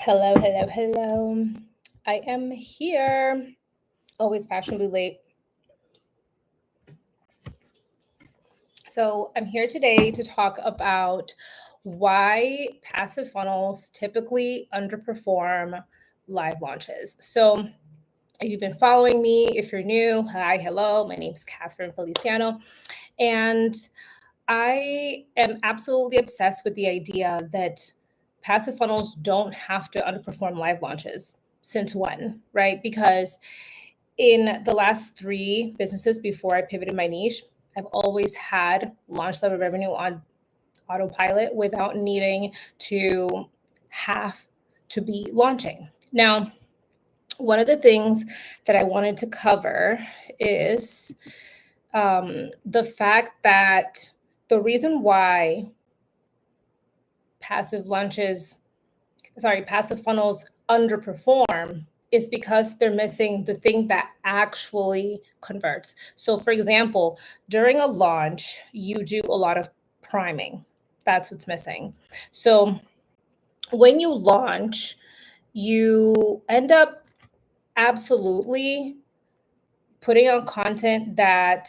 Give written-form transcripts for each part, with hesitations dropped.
Hello, hello, hello. I am here, always fashionably late. So, I'm here today to talk about why passive funnels typically underperform live launches. So, if you've been following me, if you're new, hi, hello. My name is Catherine Feliciano, and I am absolutely obsessed with the idea that passive funnels don't have to underperform live launches. Since when, right? Because in the last three businesses before I pivoted my niche, I've always had launch level revenue on autopilot without needing to have to be launching. Now, one of the things that I wanted to cover is the fact that the reason why passive launches, passive funnels underperform is because they're missing the thing that actually converts. So, for example, during a launch, you do a lot of priming. That's what's missing. So, when you launch, you end up absolutely putting out content that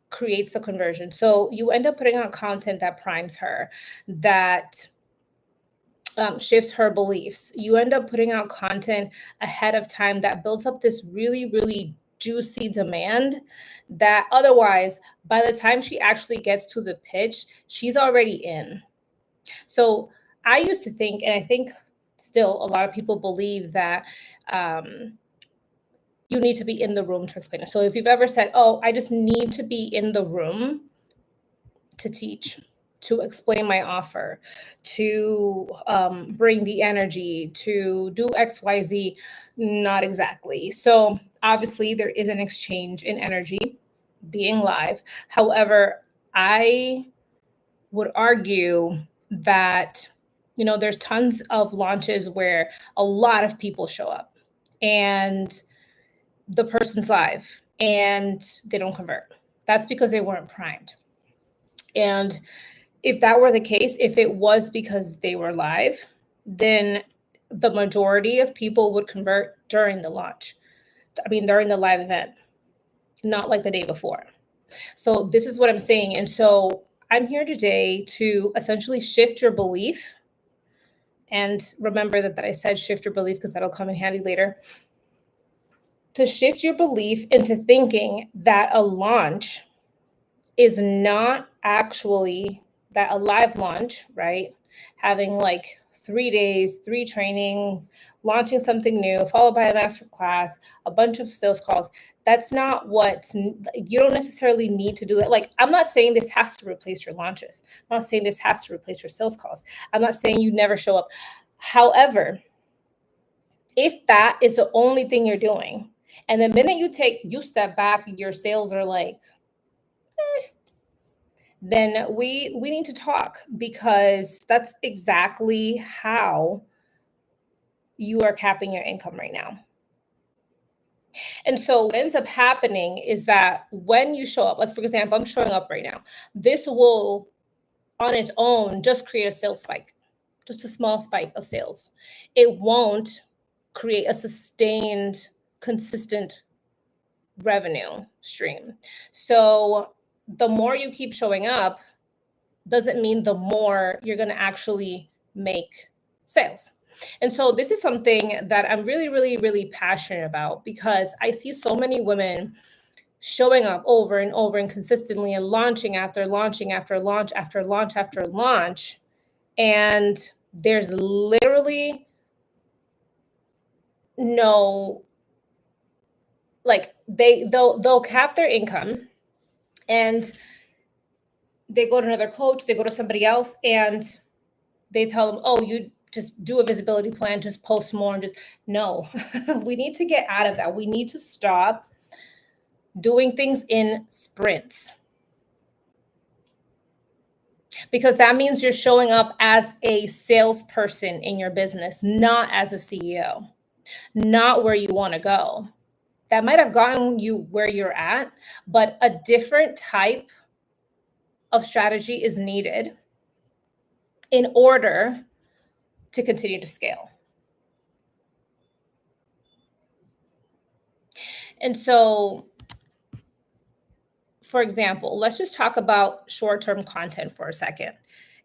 creates the conversion. So, you end up putting out content that primes her, that shifts her beliefs. You end up putting out content ahead of time that builds up this really, really juicy demand that otherwise, by the time she actually gets to the pitch, she's already in. So I used to think, and I think still a lot of people believe that you need to be in the room to explain it. So if you've ever said, oh, I just need to be in the room to teach, to explain my offer, to bring the energy, to do XYZ. Not exactly. So obviously, there is an exchange in energy being live. However, I would argue that there's tons of launches where a lot of people show up and the person's live and they don't convert. That's because they weren't primed. And if that were the case, if it was because they were live, then the majority of people would convert during the launch. I mean, during the live event, not like the day before. So, this is what I'm saying. And so, I'm here today to essentially shift your belief. And remember that I said shift your belief because that'll come in handy later. To shift your belief into thinking that a launch is not actually that a live launch, right? Having like 3 days, three trainings, launching something new, followed by a master class, a bunch of sales calls. That's not you don't necessarily need to do it. Like, I'm not saying this has to replace your launches. I'm not saying this has to replace your sales calls. I'm not saying you never show up. However, if that is the only thing you're doing, and the minute you step back, your sales are like, then we need to talk, because that's exactly how you are capping your income right now. And so what ends up happening is that when you show up, like for example, I'm showing up right now, this will on its own just create a sales spike, just a small spike of sales. It won't create a sustained, consistent revenue stream. So the more you keep showing up doesn't mean the more you're going to actually make sales. And so this is something that I'm really, really, really passionate about, because I see so many women showing up over and over and consistently and launching after launching after launch after launch after launch. And there's literally no, like, they'll cap their income and they go to another coach, they go to somebody else, and they tell them, oh, you just do a visibility plan, just post more, and just no. We need to get out of that. We need to stop doing things in sprints, because that means you're showing up as a salesperson in your business, not as a CEO, not where you want to go. That might have gotten you where you're at, but a different type of strategy is needed in order to continue to scale. And so, for example, let's just talk about short-term content for a second.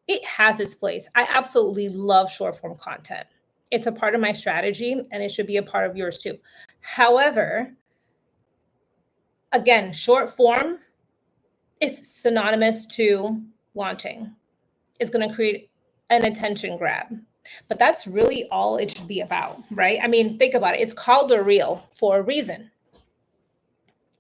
It has its place. I absolutely love short-form content. It's a part of my strategy, and it should be a part of yours too. However, again, short form is synonymous to launching. It's going to create an attention grab. But that's really all it should be about, right? I mean, think about it. It's called a reel for a reason.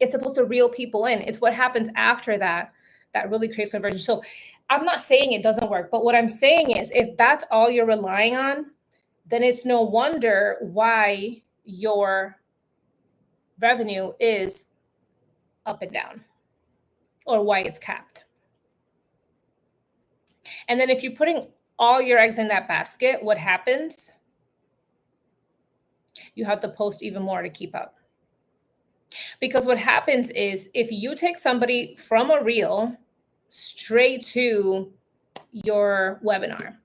It's supposed to reel people in. It's what happens after that that really creates conversion. So I'm not saying it doesn't work, but what I'm saying is if that's all you're relying on, then it's no wonder why your revenue is up and down or why it's capped. And then if you're putting all your eggs in that basket, what happens? You have to post even more to keep up. Because what happens is if you take somebody from a reel straight to your webinar,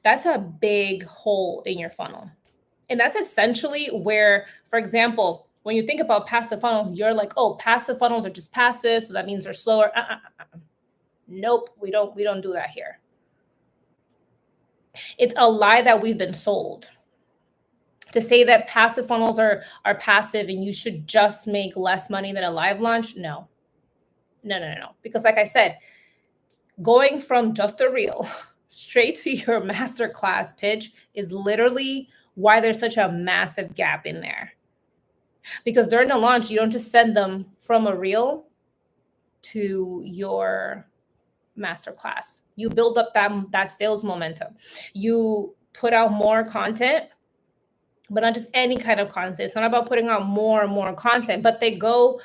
that's a big hole in your funnel. And that's essentially where, for example, when you think about passive funnels, you're like, oh, passive funnels are just passive, so that means they're slower. Nope, we don't do that here. It's a lie that we've been sold. To say that passive funnels are passive and you should just make less money than a live launch, no. Because like I said, going from just a reel straight to your masterclass pitch is literally why there's such a massive gap in there. Because during the launch, you don't just send them from a reel to your masterclass. You build up that sales momentum. You put out more content, but not just any kind of content. It's not about putting out more and more content, but they go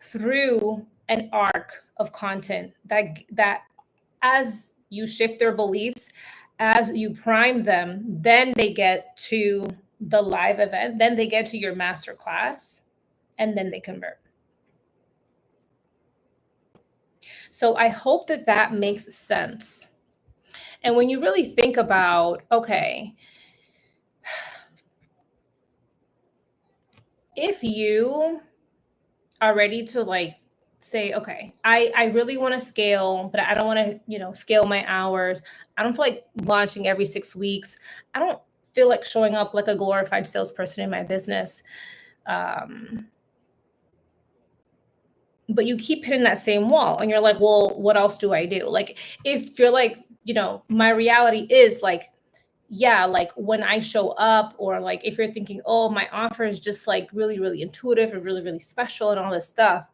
through an arc of content that as you shift their beliefs, as you prime them, then they get to the live event, then they get to your masterclass, and then they convert. So I hope that makes sense. And when you really think about, okay, if you are ready to like say, okay, I really want to scale, but I don't want to, scale my hours. I don't feel like launching every 6 weeks. I don't feel like showing up like a glorified salesperson in my business. But you keep hitting that same wall and you're like, well, what else do I do? Like, if you're like, my reality is like, yeah, like when I show up, or like if you're thinking, oh, my offer is just like really, really intuitive and really, really special and all this stuff.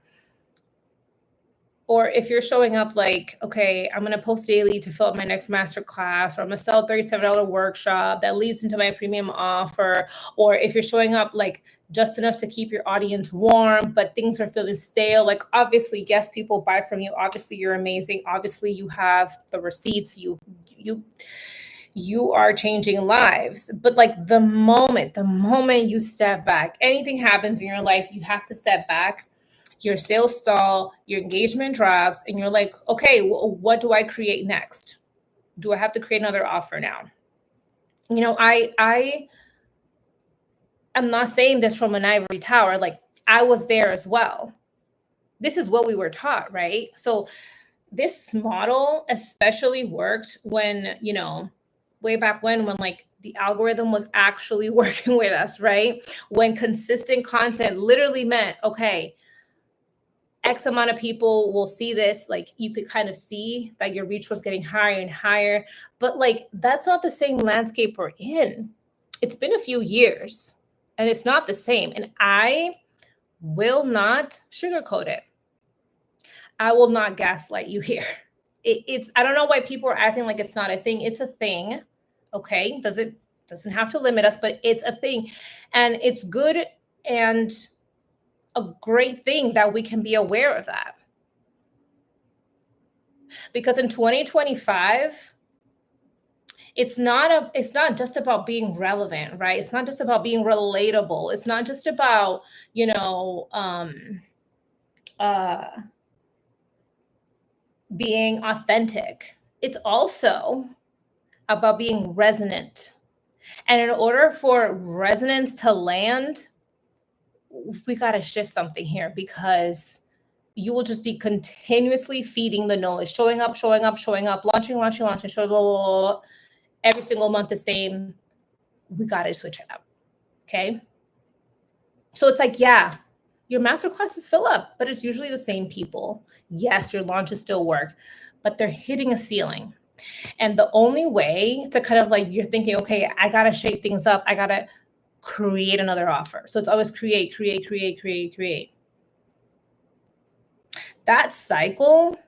Or if you're showing up like, okay, I'm going to post daily to fill up my next masterclass, or I'm going to sell a $37 workshop that leads into my premium offer. Or if you're showing up like just enough to keep your audience warm, but things are feeling stale. Like, obviously, yes, people buy from you. Obviously, you're amazing. Obviously, you have the receipts. You are changing lives. But like the moment you step back, anything happens in your life, you have to step back. Your sales stall, your engagement drops, and you're like, okay, what do I create next? Do I have to create another offer now? I am not saying this from an ivory tower. Like, I was there as well. This is what we were taught, right? So this model especially worked when, way back when like the algorithm was actually working with us, right? When consistent content literally meant, okay, X amount of people will see this. Like, you could kind of see that your reach was getting higher and higher, but like, that's not the same landscape we're in. It's been a few years and it's not the same. And I will not sugarcoat it. I will not gaslight you here. I don't know why people are acting like it's not a thing. It's a thing. Okay. Doesn't have to limit us, but it's a thing. And it's good and a great thing that we can be aware of that. Because in 2025, it's not just about being relevant, right? It's not just about being relatable. It's not just about, being authentic. It's also about being resonant. And in order for resonance to land, we got to shift something here, because you will just be continuously feeding the noise, showing up, launching, showing blah, blah, blah, blah, every single month the same. We got to switch it up. Okay. So it's like, yeah, your master classes fill up, but it's usually the same people. Yes, your launches still work, but they're hitting a ceiling. And the only way to kind of like, you're thinking, okay, I got to shake things up. I got to create another offer. So it's always create. That cycle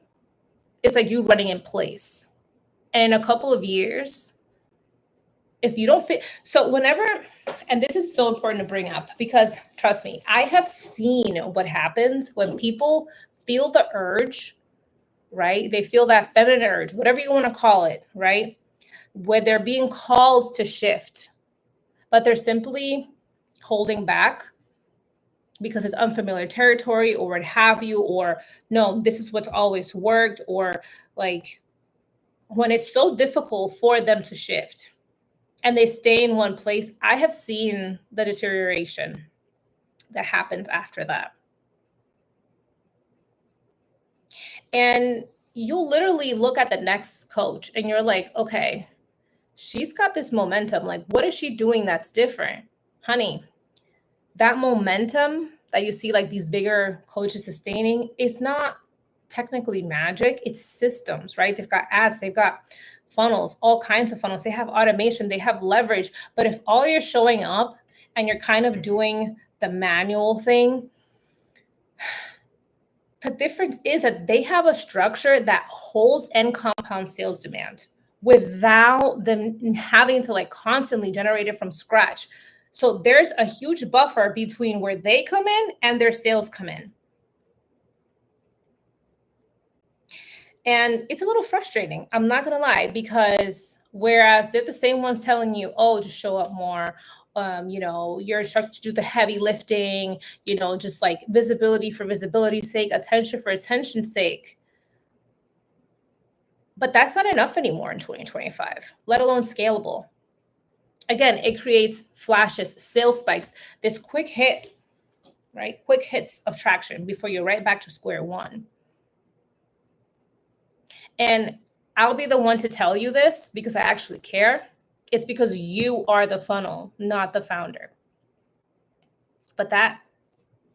is like you running in place. And in a couple of years, if you don't fit, so whenever, and this is so important to bring up, because trust me, I have seen what happens when people feel the urge, right? They feel that feminine urge, whatever you want to call it, right? Where they're being called to shift, but they're simply holding back because it's unfamiliar territory or what have you, or no, this is what's always worked, or like when it's so difficult for them to shift and they stay in one place, I have seen the deterioration that happens after that. And you'll literally look at the next coach and you're like, okay, she's got this momentum. Like, what is she doing that's different? Honey, that momentum that you see like these bigger coaches sustaining is not technically magic. It's systems, right? They've got ads, they've got funnels, all kinds of funnels. They have automation, they have leverage. But if all you're showing up and you're kind of doing the manual thing, the difference is that they have a structure that holds and compounds sales demand without them having to like constantly generate it from scratch. So there's a huge buffer between where they come in and their sales come in. And it's a little frustrating, I'm not going to lie, because whereas they're the same ones telling you, oh, just show up more, you're instructed to do the heavy lifting, just like visibility for visibility's sake, attention for attention's sake. But that's not enough anymore in 2025, let alone scalable. Again, it creates flashes, sales spikes, this quick hit, right? Quick hits of traction before you're right back to square one. And I'll be the one to tell you this because I actually care. It's because you are the funnel, not the founder. But that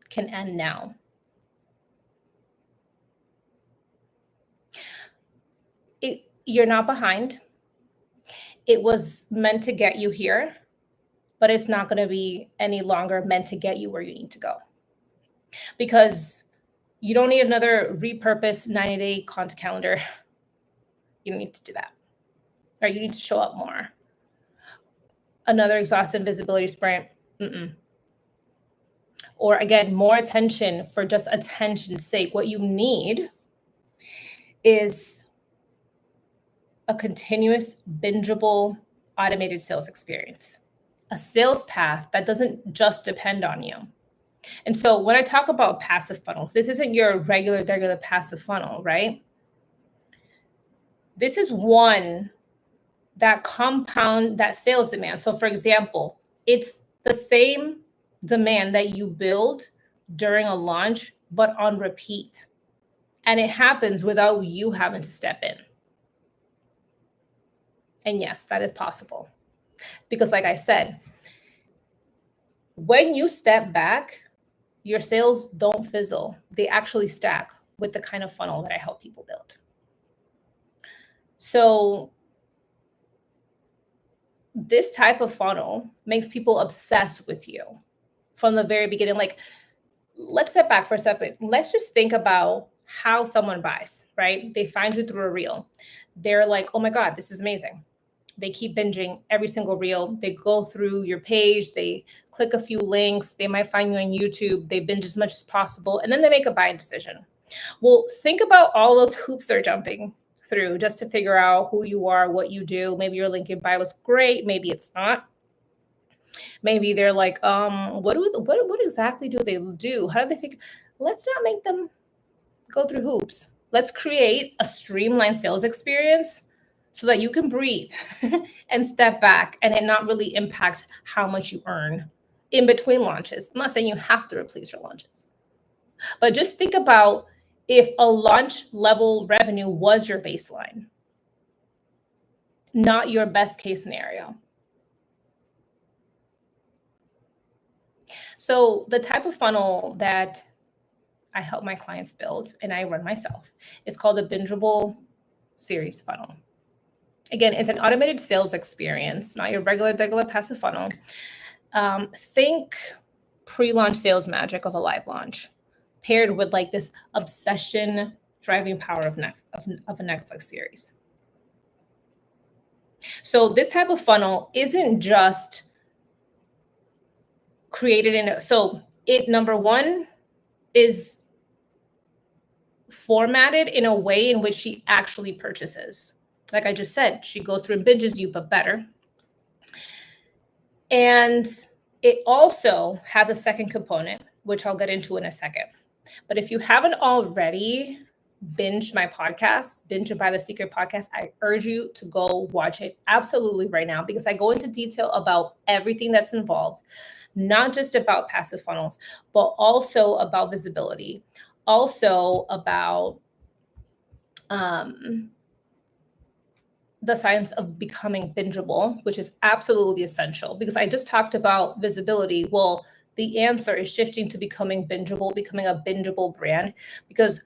can end now. You're not behind. It was meant to get you here, but it's not going to be any longer meant to get you where you need to go. Because you don't need another repurposed 90-day content calendar. You don't need to do that. Or you need to show up more. Another exhaustive visibility sprint. Or again, more attention for just attention's sake. What you need is a continuous, bingeable, automated sales experience. A sales path that doesn't just depend on you. And so when I talk about passive funnels, this isn't your regular passive funnel, right? This is one that compound that sales demand. So for example, it's the same demand that you build during a launch, but on repeat. And it happens without you having to step in. And yes, that is possible. Because like I said, when you step back, your sales don't fizzle. They actually stack with the kind of funnel that I help people build. So this type of funnel makes people obsessed with you from the very beginning. Like, let's step back for a second. Let's just think about how someone buys, right? They find you through a reel. They're like, oh my God, this is amazing. They keep binging every single reel. They go through your page. They click a few links. They might find you on YouTube. They binge as much as possible. And then they make a buying decision. Well, think about all those hoops they're jumping through just to figure out who you are, what you do. Maybe your link in bio was great. Maybe it's not. Maybe they're like, what exactly do they do? How do they figure? Let's not make them go through hoops. Let's create a streamlined sales experience so that you can breathe and step back and it not really impact how much you earn in between launches. I'm not saying you have to replace your launches, but just think about if a launch level revenue was your baseline, not your best case scenario. So the type of funnel that I help my clients build and I run myself is called a bingeable series funnel. Again, it's an automated sales experience, not your regular passive funnel. Think pre-launch sales magic of a live launch paired with like this obsession driving power of a Netflix series. So this type of funnel isn't just created in so it, number one, is formatted in a way in which she actually purchases. Like I just said, she goes through and binges you, but better. And it also has a second component, which I'll get into in a second. But if you haven't already binged my podcast, Binge and Buy the Secret podcast, I urge you to go watch it absolutely right now, because I go into detail about everything that's involved, not just about passive funnels, but also about visibility, also about the science of becoming bingeable, which is absolutely essential, because I just talked about visibility. Well, the answer is shifting to becoming bingeable, becoming a bingeable brand, because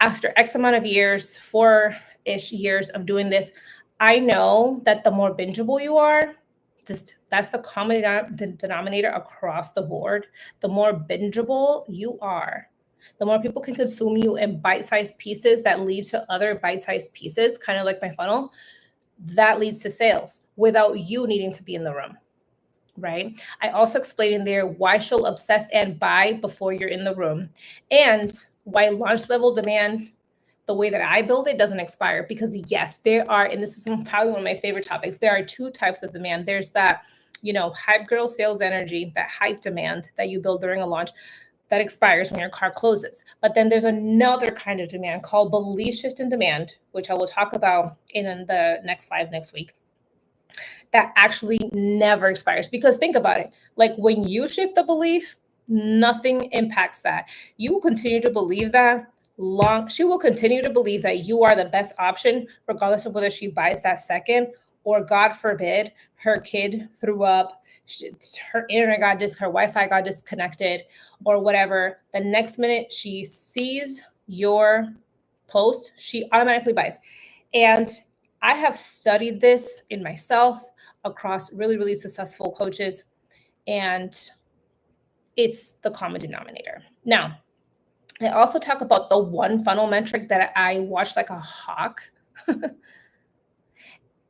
after X amount of years, 4-ish years of doing this, I know that the more bingeable you are, just that's the common denominator across the board. The more bingeable you are, the more people can consume you in bite-sized pieces that lead to other bite-sized pieces, kind of like my funnel, that leads to sales without you needing to be in the room, right? I also explained in there why she'll obsess and buy before you're in the room, and why launch level demand, the way that I build it, doesn't expire. Because yes, there are, and this is probably one of my favorite topics, there are two types of demand. There's that, hype girl sales energy, that hype demand that you build during a launch that expires when your car closes. But then there's another kind of demand called belief shift in demand, which I will talk about in the next live next week, that actually never expires. Because think about it, like when you shift the belief, nothing impacts that. You will continue to believe that she will continue to believe that you are the best option, regardless of whether she buys that second, or God forbid, her kid threw up, her internet her Wi-Fi got disconnected, or whatever. The next minute she sees your post, she automatically buys. And I have studied this in myself across really, really successful coaches, and it's the common denominator. Now, I also talk about the one funnel metric that I watch like a hawk.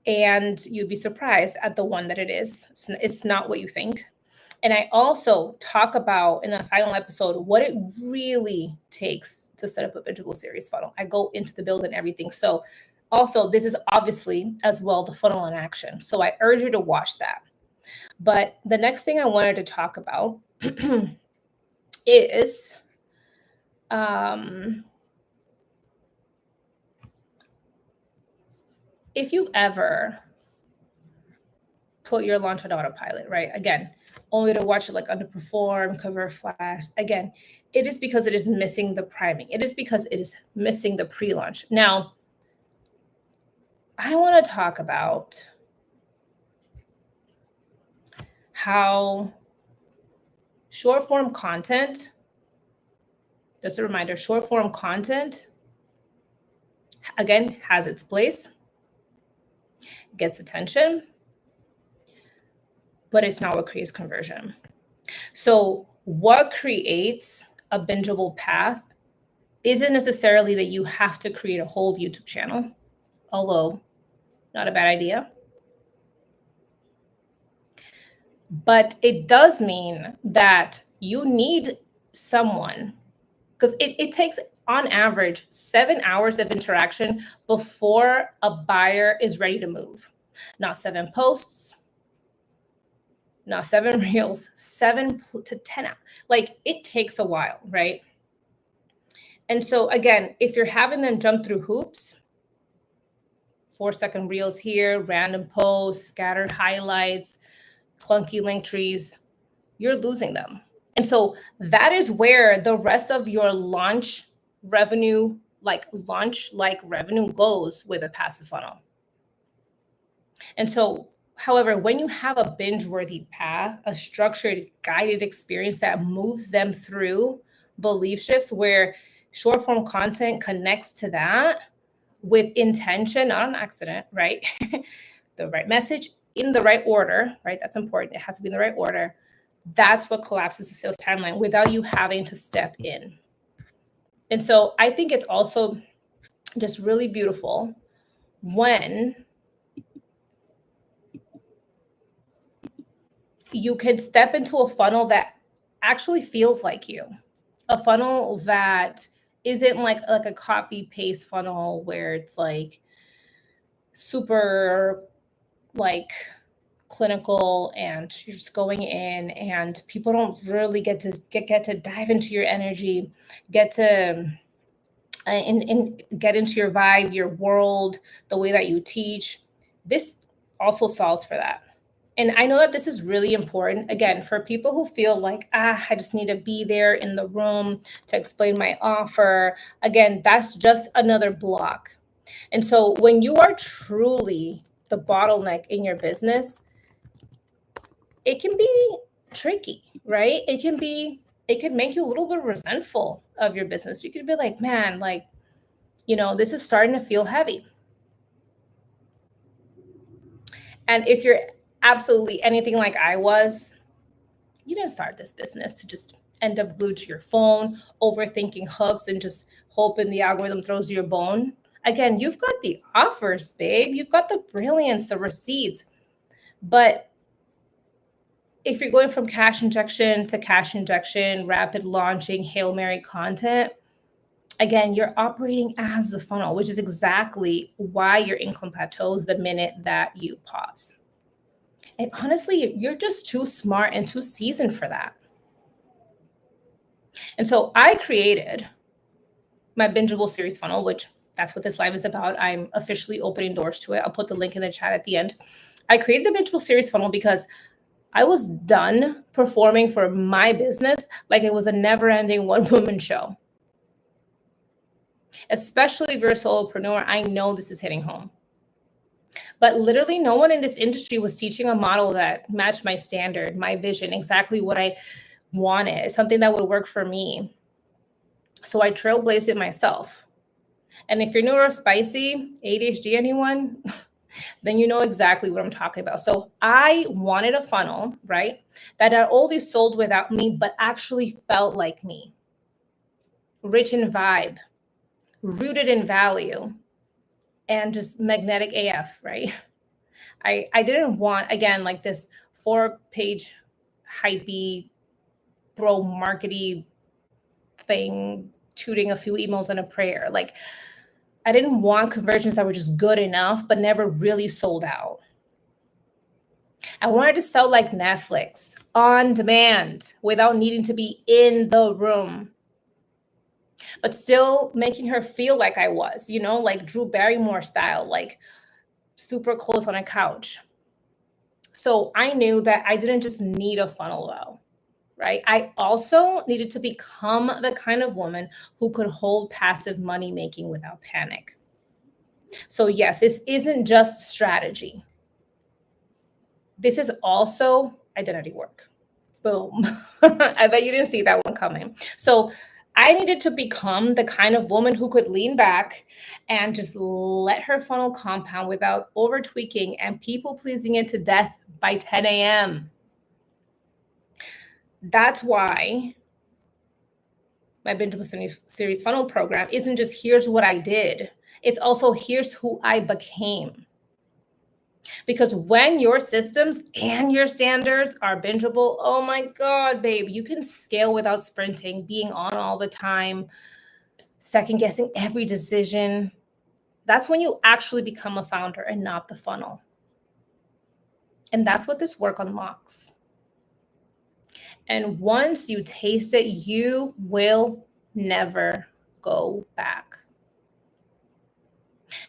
And you'd be surprised at the one that it is. It's not what you think. And I also talk about in the final episode what it really takes to set up a bingeable series funnel. I go into the build and everything. So also, this is obviously as well the funnel in action. So I urge you to watch that. But the next thing I wanted to talk about is if you've ever put your launch on autopilot, right? Again, only to watch it like underperform, cover flash. Again, it is because it is missing the priming. It is because it is missing the pre-launch. Now, I want to talk about how short form content, just a reminder, short form content, again, has its place, gets attention, but it's not what creates conversion. So what creates a bingeable path isn't necessarily that you have to create a whole YouTube channel, although not a bad idea. But it does mean that you need someone, because it takes on average 7 hours of interaction before a buyer is ready to move. Not 7 posts, not 7 reels, 7 to 10 hours. Like it takes a while, right? And so again, if you're having them jump through hoops, 4-second reels here, random posts, scattered highlights, clunky link trees, you're losing them. And so that is where the rest of your launch revenue goes with a passive funnel. And so, however, when you have a binge-worthy path, a structured, guided experience that moves them through belief shifts where short form content connects to that with intention, not an accident, right? The right message in the right order, right? That's important. It has to be in the right order. That's what collapses the sales timeline without you having to step in. And so I think it's also just really beautiful when you can step into a funnel that actually feels like you, a funnel that isn't like a copy paste funnel where it's like super like clinical and you're just going in and people don't really get to dive into your energy, get to and get into your vibe, your world, the way that you teach. This also solves for that. And I know that this is really important, again, for people who feel like, I just need to be there in the room to explain my offer. Again, that's just another block. And so when you are truly the bottleneck in your business, it can be tricky, right? It can make you a little bit resentful of your business. You could be like, man, like, this is starting to feel heavy. And if you're absolutely anything like I was, you didn't start this business to just end up glued to your phone, overthinking hooks and just hoping the algorithm throws you a bone. Again, you've got the offers, babe. You've got the brilliance, the receipts. But if you're going from cash injection to cash injection, rapid launching, Hail Mary content, again, you're operating as the funnel, which is exactly why your income plateaus the minute that you pause. And honestly, you're just too smart and too seasoned for that. And so I created my bingeable series funnel, which that's what this live is about. I'm officially opening doors to it. I'll put the link in the chat at the end. I created the bingeable series funnel because I was done performing for my business like it was a never-ending one-woman show. Especially if you're a solopreneur, I know this is hitting home. But literally no one in this industry was teaching a model that matched my standard, my vision, exactly what I wanted, something that would work for me. So I trailblazed it myself. And if you're neurospicy, ADHD anyone, then you know exactly what I'm talking about. So I wanted a funnel, right, that not only sold without me, but actually felt like me. Rich in vibe, rooted in value, and just magnetic AF, right? I didn't want, again, like this 4-page hypey, bro markety thing, tooting a few emails and a prayer. Like, I didn't want conversions that were just good enough, but never really sold out. I wanted to sell like Netflix on demand without needing to be in the room, but still making her feel like I was, like Drew Barrymore style, like super close on a couch. So I knew that I didn't just need a funnel though, right? I also needed to become the kind of woman who could hold passive money making without panic. So yes, this isn't just strategy. This is also identity work. Boom. I bet you didn't see that one coming. So I needed to become the kind of woman who could lean back and just let her funnel compound without over tweaking and people pleasing it to death by 10 a.m. That's why my bingeable series funnel program isn't just here's what I did. It's also here's who I became. Because when your systems and your standards are bingeable, oh my God, babe, you can scale without sprinting, being on all the time, second guessing every decision. That's when you actually become a founder and not the funnel. And that's what this work unlocks. And once you taste it, you will never go back.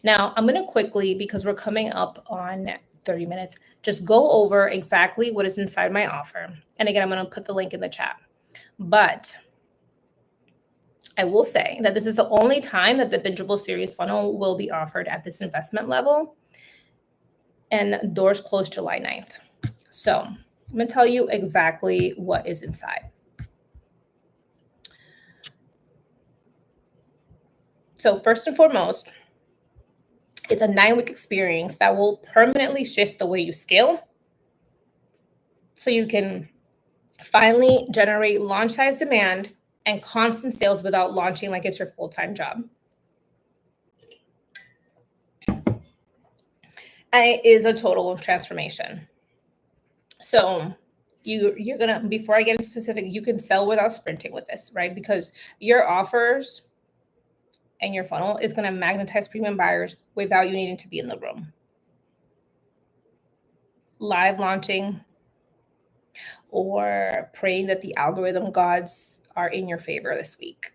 Now, I'm going to quickly, because we're coming up on 30 minutes, just go over exactly what is inside my offer. And again, I'm going to put the link in the chat. But I will say that this is the only time that the bingeable series funnel will be offered at this investment level. And doors close July 9th. So I'm going to tell you exactly what is inside. So first and foremost, it's a 9-week experience that will permanently shift the way you scale, so you can finally generate launch size demand and constant sales without launching like it's your full-time job. It is a total transformation. So you're gonna, before I get into specific, you can sell without sprinting with this, right? Because your offers and your funnel is going to magnetize premium buyers without you needing to be in the room. Live launching or praying that the algorithm gods are in your favor this week.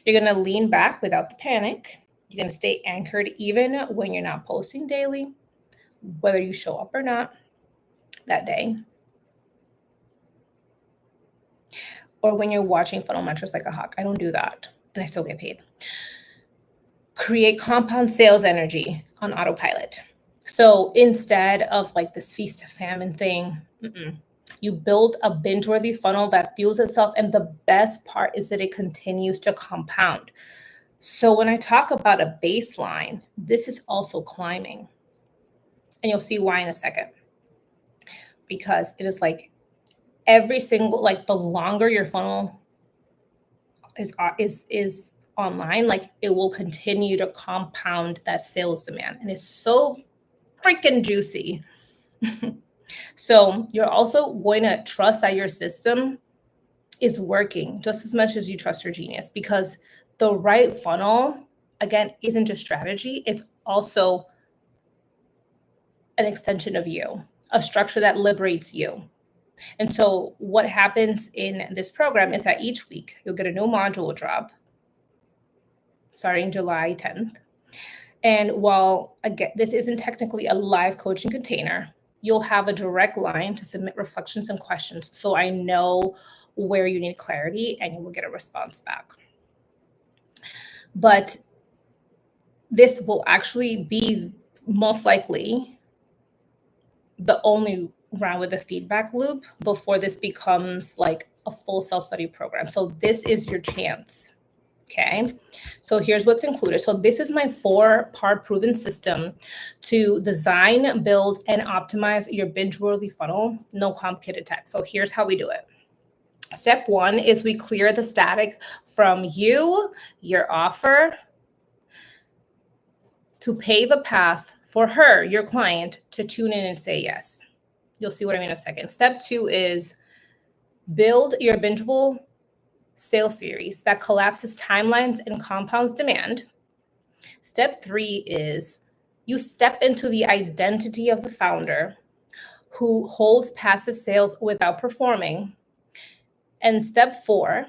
You're going to lean back without the panic. You're going to stay anchored even when you're not posting daily, whether you show up or not that day, or when you're watching funnel metrics like a hawk. I don't do that, and I still get paid. Create compound sales energy on autopilot. So instead of like this feast to famine thing, you build a binge-worthy funnel that fuels itself. And the best part is that it continues to compound. So when I talk about a baseline, this is also climbing. And you'll see why in a second. Because it is like every single, like the longer your funnel is online, like it will continue to compound that sales demand. And it's so freaking juicy. So you're also going to trust that your system is working just as much as you trust your genius, because the right funnel, again, isn't just strategy. It's also an extension of you, a structure that liberates you. And so what happens in this program is that each week you'll get a new module drop starting July 10th. And while again, this isn't technically a live coaching container, you'll have a direct line to submit reflections and questions. So I know where you need clarity and you will get a response back. But this will actually be most likely the only round with a feedback loop before this becomes like a full self-study program. So this is your chance. Okay, so here's what's included. So this is my 4-part proven system to design, build, and optimize your binge-worthy funnel. No complicated tech. So here's how we do it. Step 1 is we clear the static from you, your offer, to pave a path for her, your client, to tune in and say yes. You'll see what I mean in a second. Step 2 is build your bingeable sales series that collapses timelines and compounds demand. Step 3 is you step into the identity of the founder who holds passive sales without performing. And step 4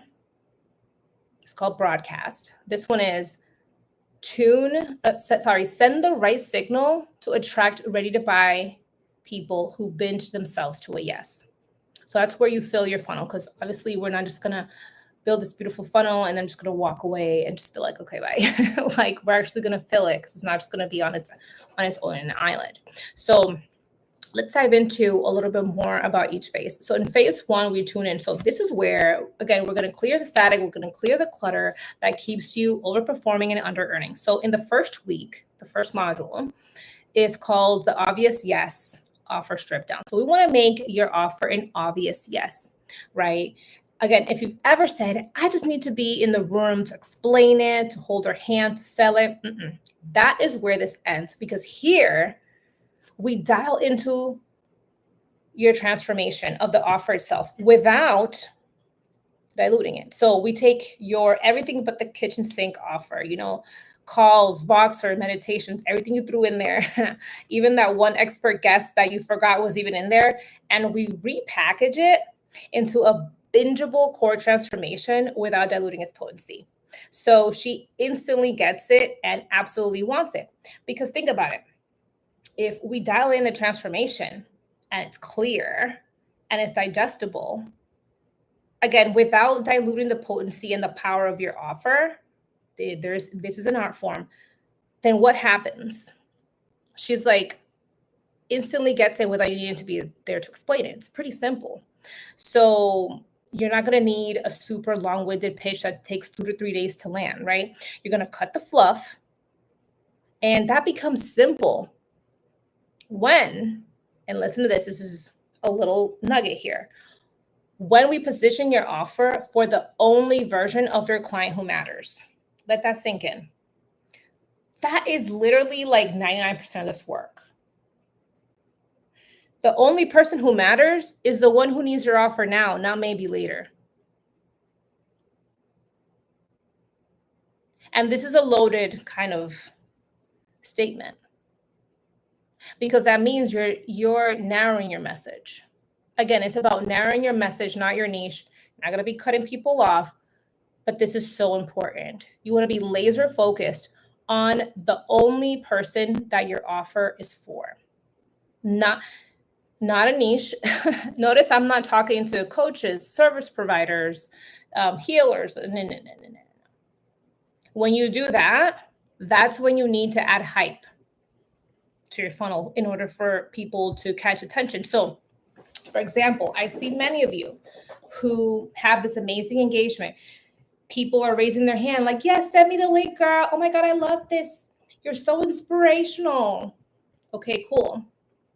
is called broadcast. This one is send the right signal to attract ready to buy people who binge themselves to a yes. So that's where you fill your funnel, because obviously we're not just going to build this beautiful funnel and then just going to walk away and just be like, okay, bye. Like we're actually going to fill it, because it's not just going to be on its own in an island. So let's dive into a little bit more about each phase. So in phase 1, we tune in. So this is where, again, we're going to clear the static. We're going to clear the clutter that keeps you overperforming and under earning. So in the first week, the first module is called the obvious yes offer strip down. So we want to make your offer an obvious yes, right? Again, if you've ever said, I just need to be in the room to explain it, to hold her hand, to sell it, that is where this ends, because here we dial into your transformation of the offer itself without diluting it. So we take your everything but the kitchen sink offer, calls, Voxer, meditations, everything you threw in there, even that one expert guest that you forgot was even in there, and we repackage it into a bingeable core transformation without diluting its potency. So she instantly gets it and absolutely wants it. Because think about it. If we dial in the transformation and it's clear and it's digestible, again, without diluting the potency and the power of your offer, this is an art form, then what happens? She's like, instantly gets it without you needing to be there to explain it. It's pretty simple. So you're not going to need a super long-winded pitch that takes 2 to 3 days to land, right? You're going to cut the fluff, and that becomes simple when, and listen to this, this is a little nugget here. When we position your offer for the only version of your client who matters, let that sink in. That is literally like 99% of this work. The only person who matters is the one who needs your offer now, not maybe later. And this is a loaded kind of statement, because that means you're narrowing your message. Again, it's about narrowing your message, not your niche. You're not going to be cutting people off, but this is so important. You want to be laser focused on the only person that your offer is for, not a niche. Notice I'm not talking to coaches, service providers, healers. No. When you do that, that's when you need to add hype to your funnel in order for people to catch attention. So, for example, I've seen many of you who have this amazing engagement. People are raising their hand like, yes, send me the link, girl. Oh my God, I love this. You're so inspirational. Okay, cool.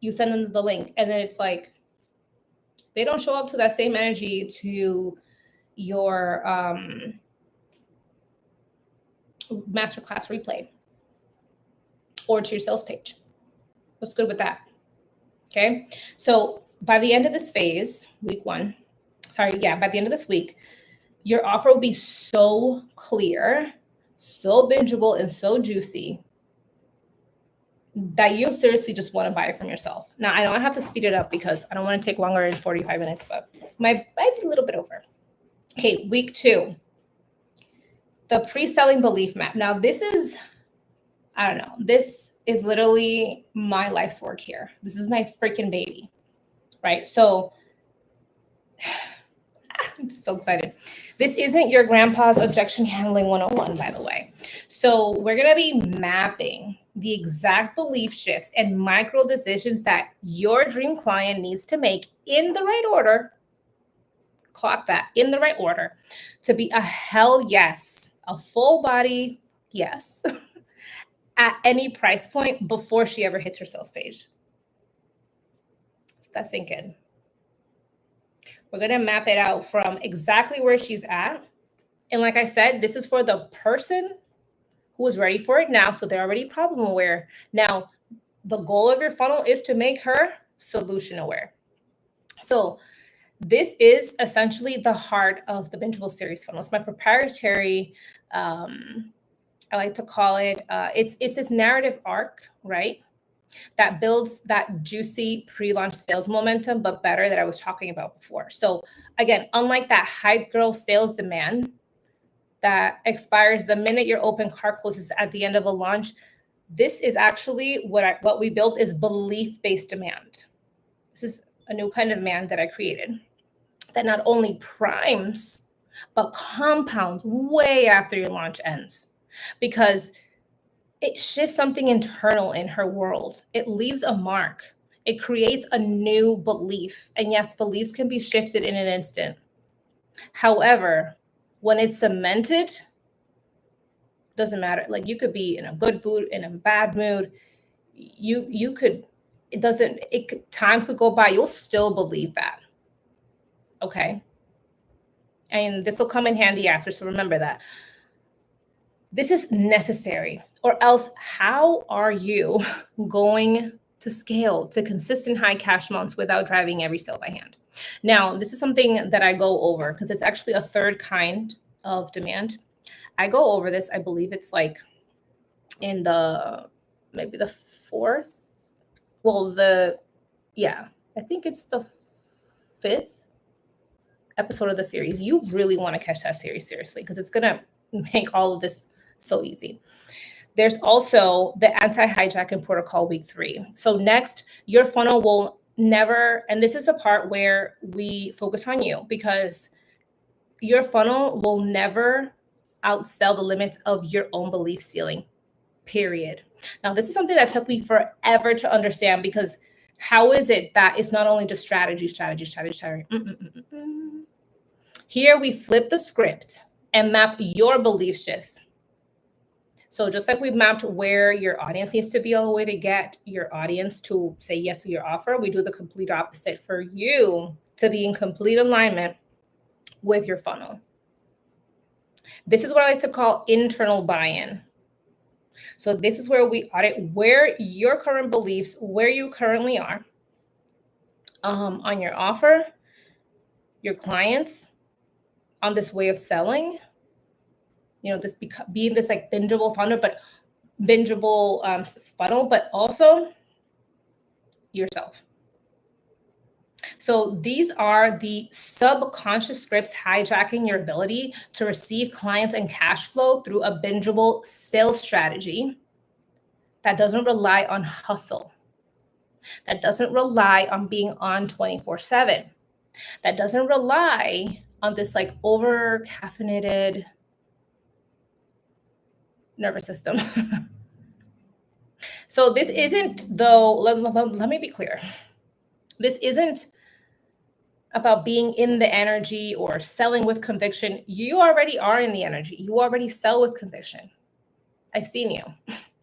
You send them the link, and then it's like, they don't show up to that same energy to your masterclass replay or to your sales page. What's good with that? Okay. So by the end of this phase, by the end of this week, your offer will be so clear, so bingeable, and so juicy that you seriously just want to buy it from yourself. Now, I know I have to speed it up because I don't want to take longer than 45 minutes, but might be a little bit over. Okay, week 2, the pre-selling belief map. Now, this is, I don't know, this is literally my life's work here. This is my freaking baby, right? So I'm just so excited. This isn't your grandpa's objection handling 101, by the way. So we're going to be mapping the exact belief shifts and micro decisions that your dream client needs to make in the right order. Clock that, in the right order, to be a hell yes, a full body yes, at any price point before she ever hits her sales page. That's sink in. We're going to map it out from exactly where she's at. And like I said, this is for the person who is ready for it now. So they're already problem aware. Now, the goal of your funnel is to make her solution aware. So this is essentially the heart of the Bingeable series funnel. It's my proprietary, I like to call it, it's this narrative arc, right? That builds that juicy pre-launch sales momentum, but better, that I was talking about before. So again, unlike that hype girl sales demand that expires the minute your open cart closes at the end of a launch, this is actually what we built is belief-based demand. This is a new kind of demand that I created that not only primes, but compounds way after your launch ends, because it shifts something internal in her world. It leaves a mark. It creates a new belief. And yes, beliefs can be shifted in an instant. However, when it's cemented, doesn't matter. Like, you could be in a good mood, in a bad mood. Time could go by. You'll still believe that. Okay. And this will come in handy after. So remember that. This is necessary, or else how are you going to scale to consistent high cash amounts without driving every sale by hand? Now, this is something that I go over because it's actually a third kind of demand. I go over this. I believe it's like in maybe the 4th. Well, I think it's the 5th episode of the series. You really want to catch that series seriously, because it's going to make all of this so easy. There's also the anti-hijacking protocol week 3. So next, your funnel will never, and this is the part where we focus on you, because your funnel will never outsell the limits of your own belief ceiling, period. Now, this is something that took me forever to understand, because how is it that it's not only just strategy? Here we flip the script and map your belief shifts. So just like we mapped where your audience needs to be all the way to get your audience to say yes to your offer, we do the complete opposite for you to be in complete alignment with your funnel. This is what I like to call internal buy-in. So this is where we audit where your current beliefs, where you currently are on your offer, your clients, on this way of selling, this being this like bingeable funnel, but also yourself. So these are the subconscious scripts hijacking your ability to receive clients and cash flow through a bingeable sales strategy that doesn't rely on hustle, that doesn't rely on being on 24/7, that doesn't rely on this like over caffeinated nervous system. So this isn't, though, let me be clear. This isn't about being in the energy or selling with conviction. You already are in the energy. You already sell with conviction. I've seen you.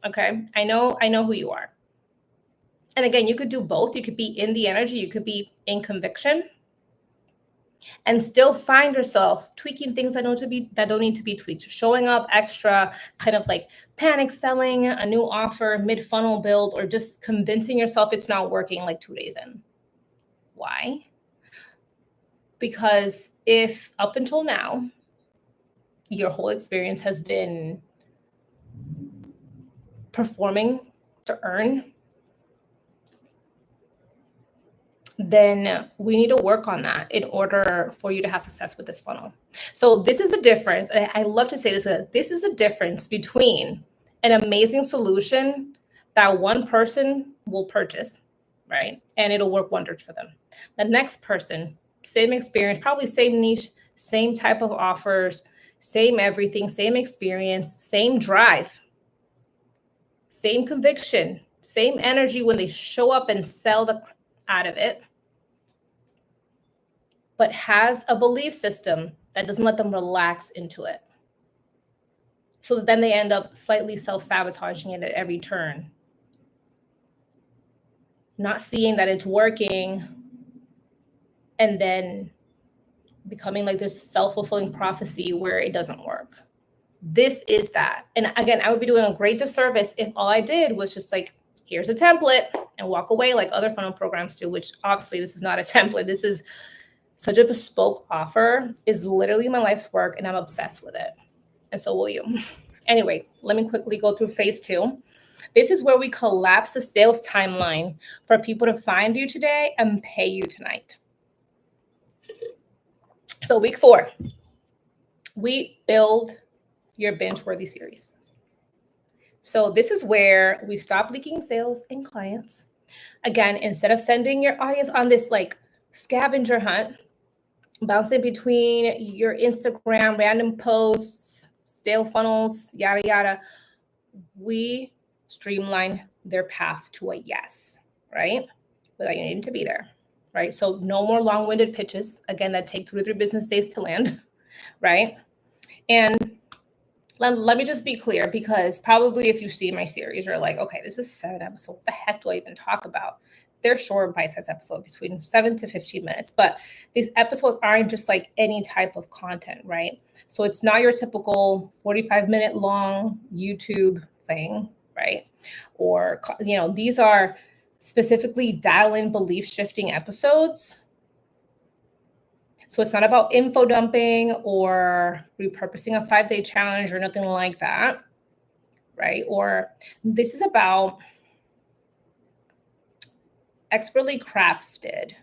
Okay. I know who you are. And again, you could do both. You could be in the energy, you could be in conviction, and still find yourself tweaking things that don't need to be tweaked, showing up extra, kind of like panic selling a new offer mid-funnel build, or just convincing yourself it's not working like 2 days in. Why? Because if up until now, your whole experience has been performing to earn, then we need to work on that in order for you to have success with this funnel. So this is the difference. And I love to say this. This is the difference between an amazing solution that one person will purchase, right? And it'll work wonders for them. The next person, same experience, probably same niche, same type of offers, same everything, same experience, same drive, same conviction, same energy when they show up and sell the out of it, but has a belief system that doesn't let them relax into it. So then they end up slightly self-sabotaging it at every turn, not seeing that it's working, and then becoming like this self-fulfilling prophecy where it doesn't work. This is that. And again, I would be doing a great disservice if all I did was just like, here's a template and walk away like other funnel programs do, which obviously this is not a template. This is such a bespoke offer, is literally my life's work, and I'm obsessed with it. And so will you. Anyway, let me quickly go through phase 2. This is where we collapse the sales timeline for people to find you today and pay you tonight. So week 4, we build your binge-worthy series. So this is where we stop leaking sales and clients. Again, instead of sending your audience on this like scavenger hunt, bouncing between your Instagram, random posts, stale funnels, yada, yada, we streamline their path to a yes, right? Without you needing to be there, right? So no more long-winded pitches, again, that take 2 to 3 business days to land, right? And let me just be clear, because probably if you see my series, you're like, okay, this is 7 episodes. What the heck do I even talk about? They're short, bite-sized episodes between 7 to 15 minutes. But these episodes aren't just like any type of content, right? So it's not your typical 45-minute long YouTube thing, right? Or, these are specifically dial-in belief shifting episodes. So it's not about info dumping or repurposing a 5-day challenge or nothing like that, right? Or this is about expertly crafted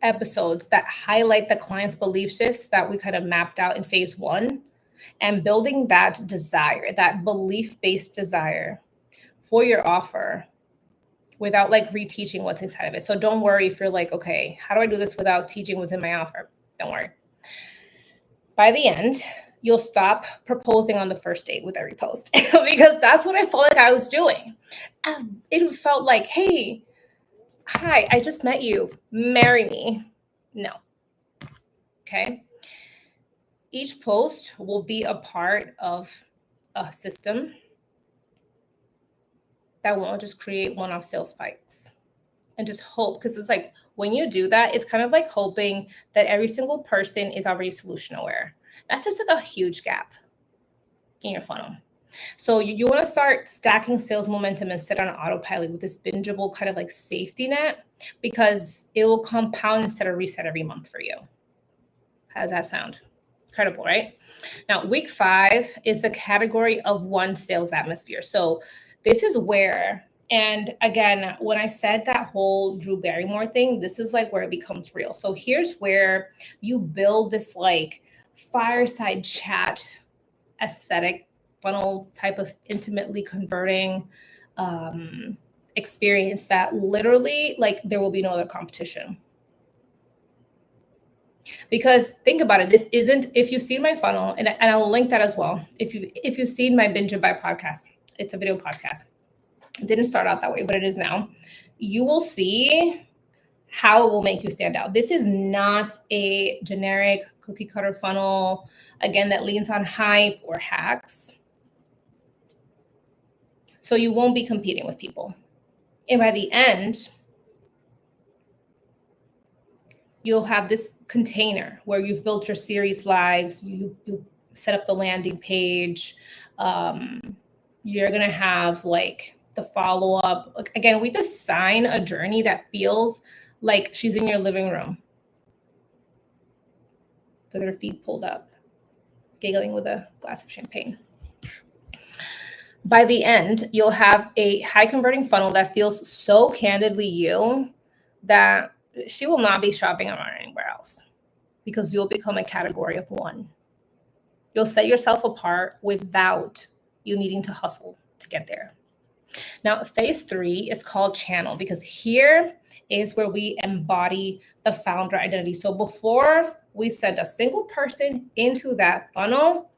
episodes that highlight the client's belief shifts that we kind of mapped out in phase 1, and building that desire, that belief-based desire for your offer without like reteaching what's inside of it. So don't worry if you're like, okay, how do I do this without teaching what's in my offer? Don't worry. By the end, you'll stop proposing on the first date with every post because that's what I felt like I was doing. It felt like, hey, hi, I just met you. Marry me. No. Okay. Each post will be a part of a system that won't just create one-off sales spikes and just hope. Because it's like when you do that, it's kind of like hoping that every single person is already solution aware. That's just like a huge gap in your funnel. So you want to start stacking sales momentum and set on autopilot with this bingeable kind of like safety net, because it will compound instead of reset every month for you. How does that sound? Incredible, right? Now, week 5 is the category of 1 sales atmosphere. So this is where, and again, when I said that whole Drew Barrymore thing, this is like where it becomes real. So here's where you build this like fireside chat aesthetic funnel type of intimately converting experience that literally like there will be no other competition. Because think about it, this isn't, if you've seen my funnel, and I will link that as well. If you've seen my Binge and Buy podcast, it's a video podcast. It didn't start out that way, but it is now. You will see how it will make you stand out. This is not a generic cookie cutter funnel, again, that leans on hype or hacks. So you won't be competing with people. And by the end, you'll have this container where you've built your series lives, you set up the landing page. You're going to have like the follow-up. Again, we design a journey that feels like she's in your living room with her feet pulled up, giggling with a glass of champagne. By the end, you'll have a high converting funnel that feels so candidly you that she will not be shopping around anywhere else, because you'll become a category of 1. You'll set yourself apart without you needing to hustle to get there. Now, phase 3 is called channel, because here is where we embody the founder identity. So before we send a single person into that funnel,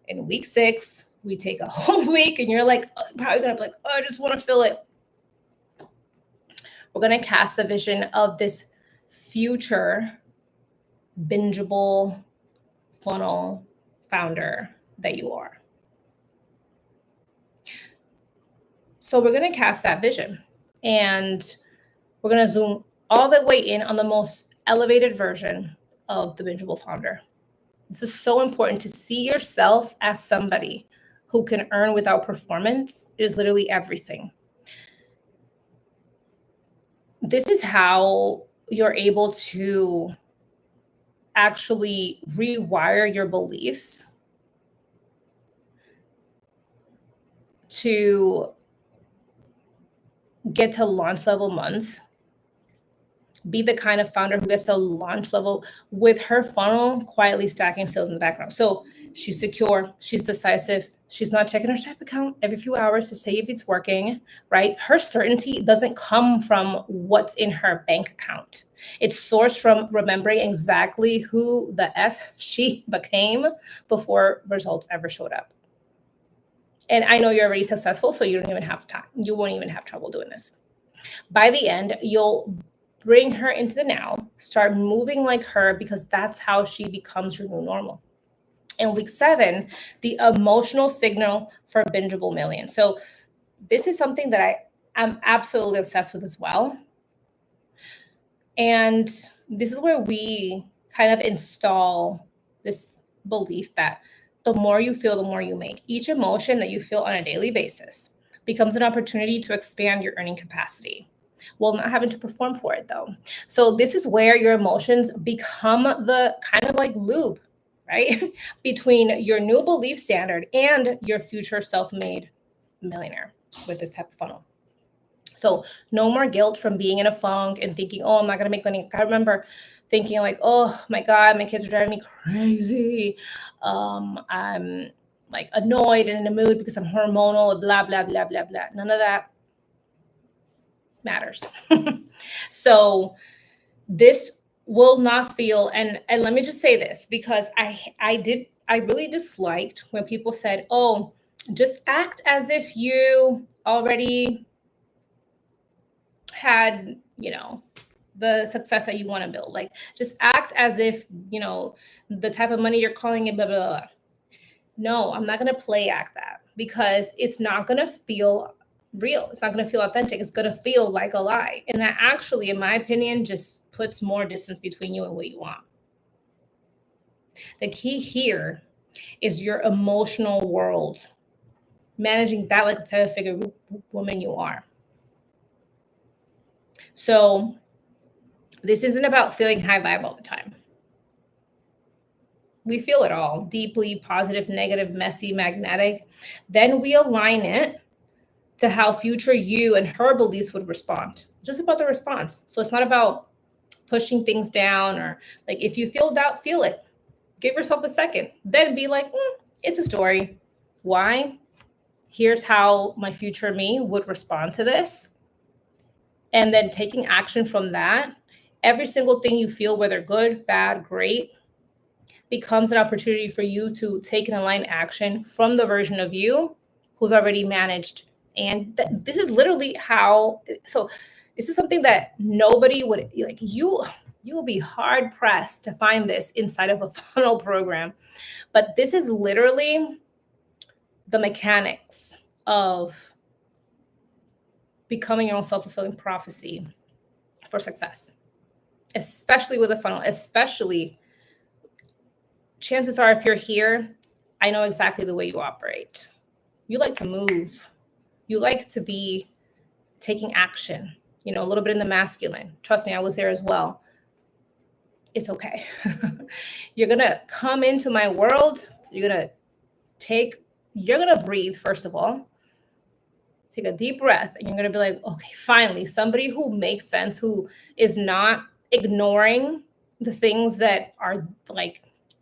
in week 6, we take a whole week and you're like, probably gonna be like, oh, I just want to fill it. We're going to cast the vision of this future bingeable funnel founder that you are. So we're going to cast that vision, and we're going to zoom all the way in on the most elevated version of the bingeable founder. This is so important to see yourself as somebody who can earn without performance. It is literally everything. This is how you're able to actually rewire your beliefs to get to launch level months. Be the kind of founder who gets to launch level with her funnel quietly stacking sales in the background. So she's secure, she's decisive, she's not checking her Stripe account every few hours to see if it's working, right? Her certainty doesn't come from what's in her bank account. It's sourced from remembering exactly who the F she became before results ever showed up. And I know you're already successful, so you don't even have time. You won't even have trouble doing this. By the end, you'll bring her into the now, start moving like her, because that's how she becomes your new normal. In week 7, the emotional signal for bingeable millions. So this is something that I am absolutely obsessed with as well. And this is where we kind of install this belief that the more you feel, the more you make. Each emotion that you feel on a daily basis becomes an opportunity to expand your earning capacity, while not having to perform for it though. So this is where your emotions become the kind of like loop, right? Between your new belief standard and your future self-made millionaire with this type of funnel. So no more guilt from being in a funk and thinking, oh, I'm not going to make money. I remember thinking like, oh my God, my kids are driving me crazy. I'm like annoyed and in a mood because I'm hormonal, blah, blah, blah, blah, blah. None of that matters. So this will not feel, and let me just say this, because I really disliked when people said, oh, just act as if you already had, the success that you want to build. Like, just act as if, the type of money you're calling it, blah, blah, blah. No, I'm not going to play act that, because it's not going to feel real. It's not going to feel authentic. It's going to feel like a lie. And that actually, in my opinion, just puts more distance between you and what you want. The key here is your emotional world, managing that like a seven-figure woman you are. So this isn't about feeling high vibe all the time. We feel it all, deeply, positive, negative, messy, magnetic. Then we align it to how future you and her beliefs would respond. Just about the response. So it's not about pushing things down, or like, if you feel doubt, feel it. Give yourself a second. Then be like, it's a story. Why? Here's how my future me would respond to this. And then taking action from that. Every single thing you feel, whether good, bad, great, becomes an opportunity for you to take an aligned action from the version of you who's already managed. And this is literally how, so this is something that nobody would, like, you will be hard pressed to find this inside of a funnel program. But this is literally the mechanics of becoming your own self-fulfilling prophecy for success, especially with a funnel. Especially, chances are, if you're here, I know exactly the way you operate. You like to move. You like to be taking action, a little bit in the masculine. Trust me, I was there as well. It's okay. You're going to come into my world. You're going to breathe, first of all. Take a deep breath, and you're going to be like, okay, finally, somebody who makes sense, who is not ignoring the things that are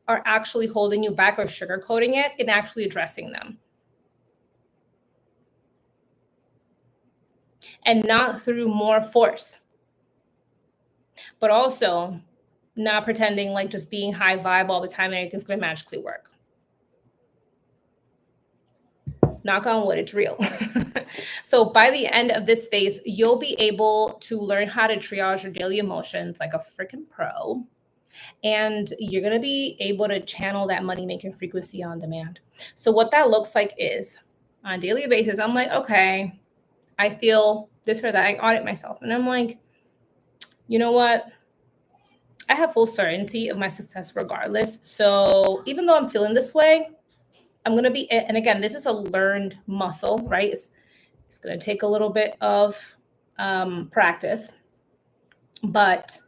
actually holding you back or sugarcoating it, and actually addressing them. And not through more force, but also not pretending like just being high vibe all the time and everything's going to magically work. Knock on wood, it's real. So by the end of this phase, you'll be able to learn how to triage your daily emotions like a freaking pro. And you're going to be able to channel that money-making frequency on demand. So what that looks like is, on a daily basis, I'm like, okay, I feel this or that. I audit myself. And I'm like, you know what? I have full certainty of my success regardless. So even though I'm feeling this way, I'm going to be, and again, this is a learned muscle, right? It's going to take a little bit of practice, but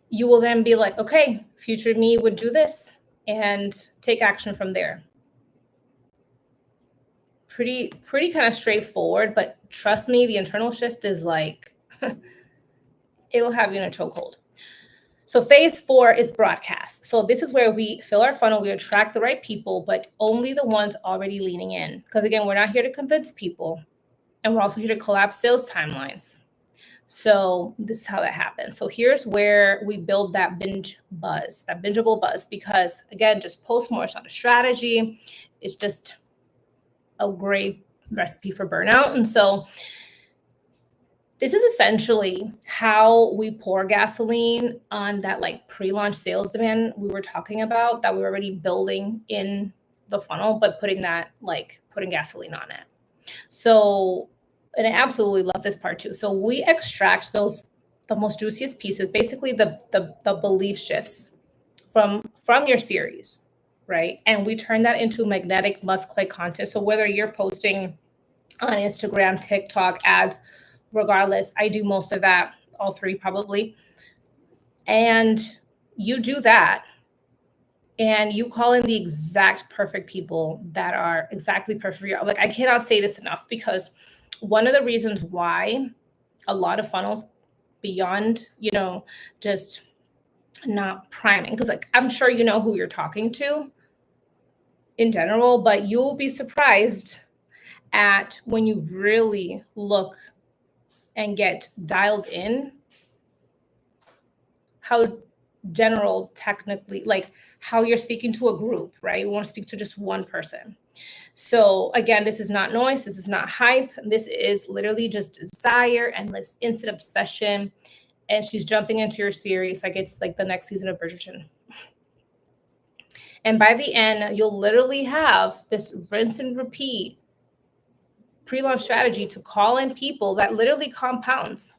you will then be like, okay, future me would do this, and take action from there. Pretty kind of straightforward, but trust me, the internal shift is like, it'll have you in a chokehold. So phase 4 is broadcast. So this is where we fill our funnel, we attract the right people, but only the ones already leaning in. Because again, we're not here to convince people, and we're also here to collapse sales timelines. So this is how that happens. So here's where we build that binge buzz, that bingeable buzz, because again, just post more. It's not a strategy. It's just a great recipe for burnout. And so this is essentially how we pour gasoline on that like pre-launch sales demand we were talking about, that we're already building in the funnel, but putting gasoline on it. So, and I absolutely love this part too. So we extract the most juiciest pieces, basically the belief shifts from your series, right? And we turn that into magnetic must-click content. So whether you're posting on Instagram, TikTok, ads, regardless, I do most of that, all three probably. And you do that, and you call in the exact perfect people that are exactly perfect for you. Like, I cannot say this enough, because one of the reasons why a lot of funnels beyond, just not priming, because like I'm sure you know who you're talking to in general, but you'll be surprised at when you really look and get dialed in how general technically, like how you're speaking to a group, right? You want to speak to just one person. So again, this is not noise, this is not hype, this is literally just desire and this instant obsession. And she's jumping into your series like it's like the next season of Bridgerton. And by the end, you'll literally have this rinse and repeat pre-launch strategy to call in people that literally compounds.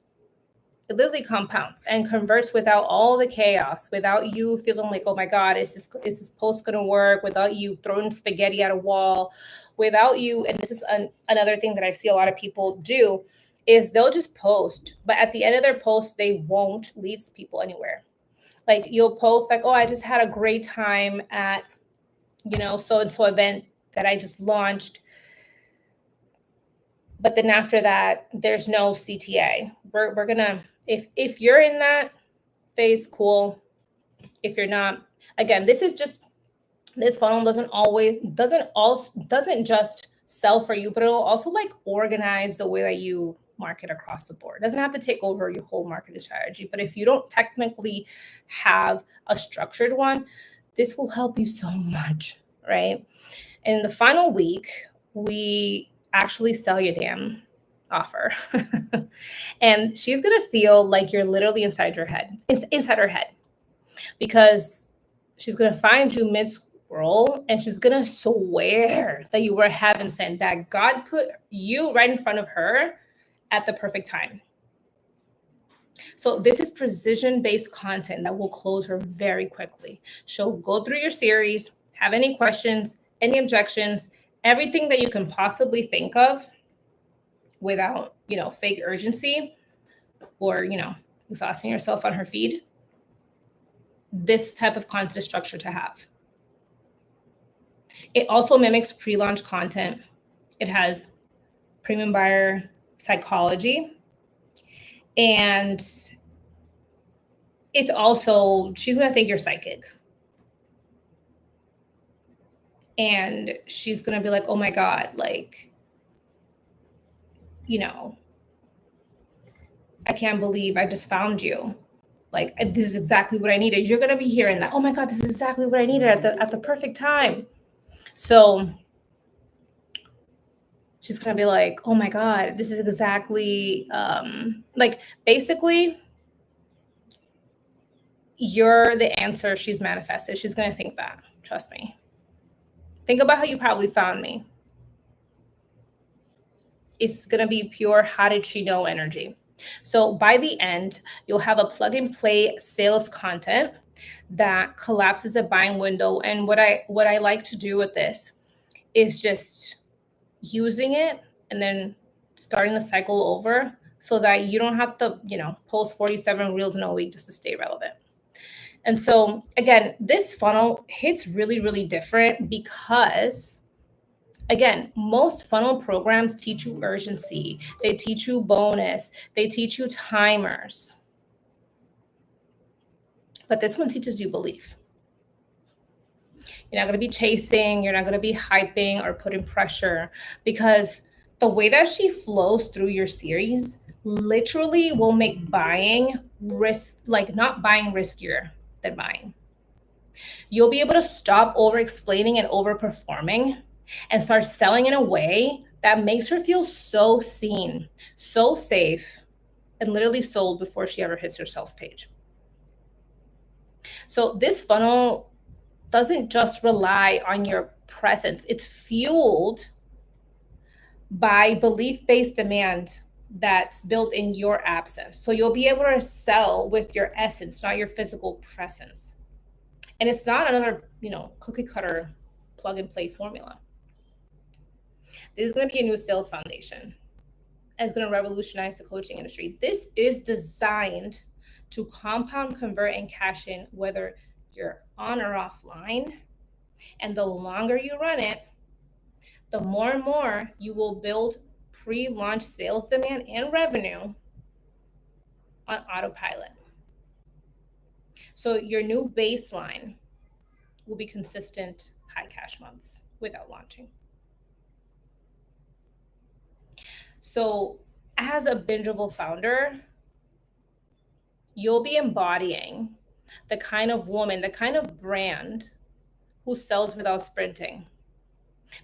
It literally compounds and converts without all the chaos, without you feeling like, oh my God, is this post going to work? Without you throwing spaghetti at a wall, without you, and this is another thing that I see a lot of people do, is they'll just post, but at the end of their post, they won't lead people anywhere. Like you'll post like, oh, I just had a great time at, so-and-so event that I just launched. But then after that, there's no CTA. We're gonna, if you're in that phase, cool. If you're not, again, this funnel doesn't just sell for you, but it'll also like organize the way that you market across the board. It doesn't have to take over your whole marketing strategy, but if you don't technically have a structured one, this will help you so much, right? And in the final week, we actually sell your damn offer. And she's going to feel like you're literally inside her head, because she's going to find you mid-scroll and she's going to swear that you were heaven sent, that God put you right in front of her at the perfect time. So this is precision-based content that will close her very quickly. She'll go through your series, have any questions, any objections, everything that you can possibly think of without, fake urgency or, exhausting yourself on her feed. This type of content structure to have. It also mimics pre-launch content. It has premium buyer psychology. And it's also, she's going to think you're psychic. And she's going to be like, oh my God, like, I can't believe I just found you. Like, this is exactly what I needed. You're going to be hearing that. Oh my God, this is exactly what I needed at the perfect time. So she's going to be like, oh my God, this is exactly, like basically you're the answer she's manifested. She's going to think that, trust me. Think about how you probably found me. It's going to be pure, how did she know energy. So by the end, you'll have a plug and play sales content that collapses a buying window. And what I like to do with this is just using it and then starting the cycle over so that you don't have to, post 47 reels in a week just to stay relevant. And so again, this funnel hits really, really different because again, most funnel programs teach you urgency. They teach you bonus. They teach you timers. But this one teaches you belief. You're not going to be chasing. You're not going to be hyping or putting pressure, because the way that she flows through your series literally will make buying not buying riskier than buying. You'll be able to stop over explaining and over performing and start selling in a way that makes her feel so seen, so safe, and literally sold before she ever hits her sales page. So this funnel doesn't just rely on your presence. It's fueled by belief-based demand that's built in your absence. So you'll be able to sell with your essence, not your physical presence. And it's not another, cookie cutter plug and play formula. This is going to be a new sales foundation. And it's going to revolutionize the coaching industry. This is designed to compound, convert, and cash in, whether you're on or offline. And the longer you run it, the more and more you will build pre-launch sales demand and revenue on autopilot. So your new baseline will be consistent high cash months without launching. So as a bingeable founder, you'll be embodying the kind of woman, the kind of brand who sells without sprinting,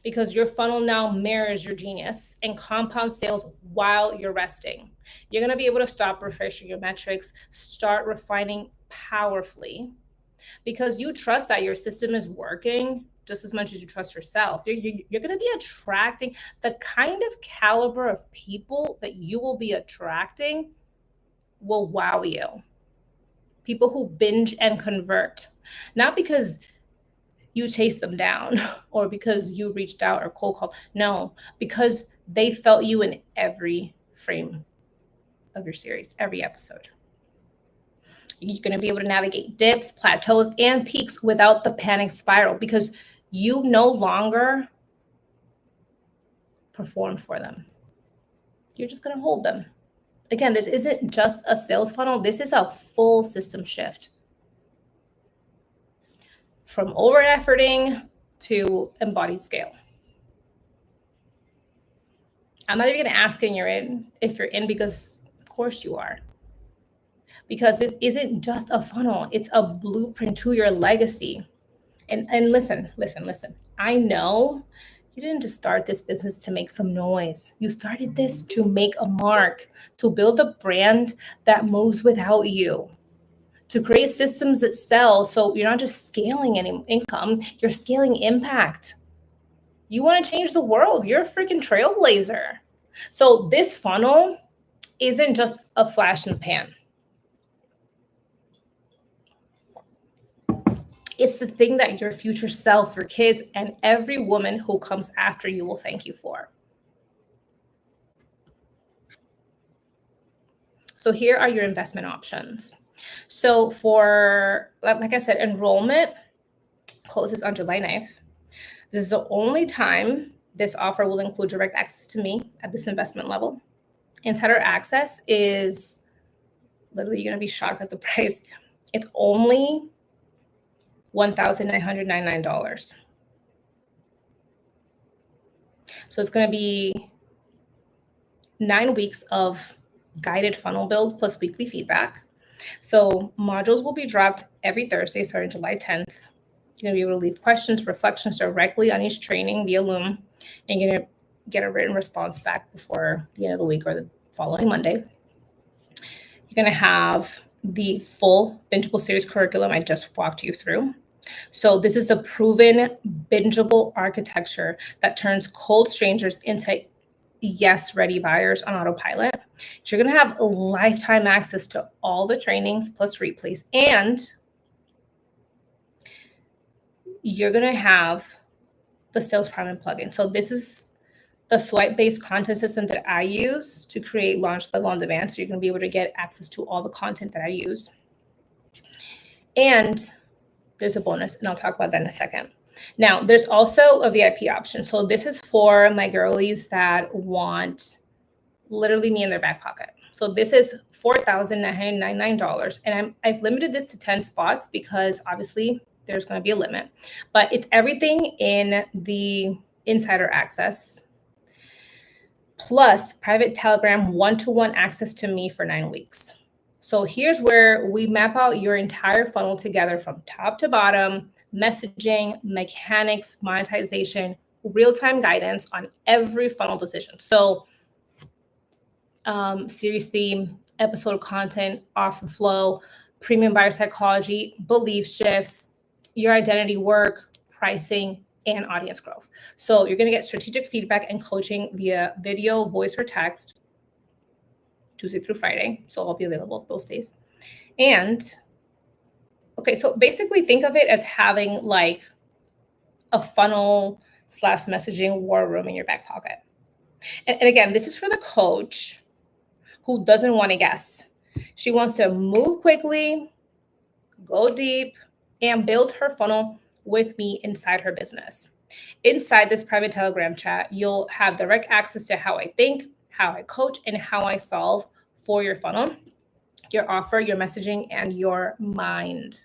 because your funnel now mirrors your genius and compounds sales while you're resting. You're going to be able to stop refreshing your metrics, start refining powerfully, because you trust that your system is working just as much as you trust yourself. You're going to be attracting the kind of caliber of people that you will be attracting will wow you. People who binge and convert, not because you chased them down or because you reached out or cold called. No, because they felt you in every frame of your series, every episode. You're going to be able to navigate dips, plateaus, and peaks without the panic spiral, because you no longer perform for them. You're just going to hold them. Again, this isn't just a sales funnel. This is a full system shift. From over-efforting to embodied scale. I'm not even going to ask if you're in, because of course you are. Because this isn't just a funnel. It's a blueprint to your legacy. And listen. I know you didn't just start this business to make some noise. You started this to make a mark, to build a brand that moves without you, to create systems that sell. So you're not just scaling any income, you're scaling impact. You want to change the world. You're a freaking trailblazer. So this funnel isn't just a flash in the pan. It's the thing that your future self, your kids, and every woman who comes after you will thank you for. So here are your investment options. So for, like I said, enrollment closes on July 9th. This is the only time this offer will include direct access to me at this investment level. Insider access is literally, you're going to be shocked at the price. It's only $1,999. So it's going to be 9 weeks of guided funnel build plus weekly feedback. So modules will be dropped every Thursday starting July 10th. You're going to be able to leave questions, reflections directly on each training via Loom, and you're going to get a written response back before the end of the week or the following Monday. You're going to have the full bingeable series curriculum I just walked you through. So this is the proven bingeable architecture that turns cold strangers into yes-ready buyers on autopilot. You're going to have lifetime access to all the trainings plus replays, and you're going to have the sales prime and plugin. So this is the swipe-based content system that I use to create launch level on demand. So you're going to be able to get access to all the content that I use. And there's a bonus, and I'll talk about that in a second. Now, there's also a VIP option. So this is for my girlies that want literally me in their back pocket. So this is $4,999. And I've limited this to 10 spots because obviously there's going to be a limit. But it's everything in the insider access plus private Telegram one-to-one access to me for 9 weeks. So here's where we map out your entire funnel together from top to bottom, messaging, mechanics, monetization, real-time guidance on every funnel decision. So series theme, episode content, offer flow, premium buyer psychology, belief shifts, your identity work, pricing, and audience growth. So you're going to get strategic feedback and coaching via video, voice, or text Tuesday through Friday. So I'll be available those days. And okay, so basically think of it as having like a funnel / messaging war room in your back pocket. And again, this is for the coach who doesn't want to guess. She wants to move quickly, go deep, and build her funnel with me inside her business. Inside this private Telegram chat, you'll have direct access to how I think, how I coach, and how I solve for your funnel, your offer, your messaging, and your mind.